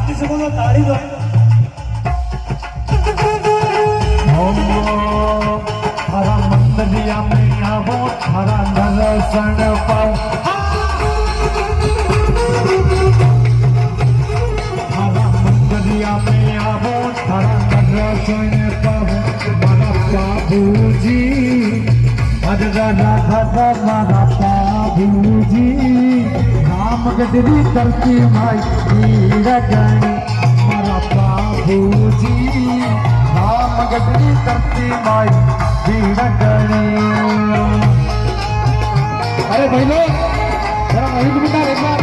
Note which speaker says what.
Speaker 1: किसी को तो ताड़ी दो।
Speaker 2: हरा मंदिरिया में आवो हरा दर्शन पाओ हरा मंदिरिया में आवो हरा दर्शन पाओ मारा बाबूजी अजरा राधा मारा बाबूजी राम गजरी करती माई हीरा गणी मारा बाबूजी राम गजरी करती माई हीरा गणी। अरे भाई लोग जरा वही एक बार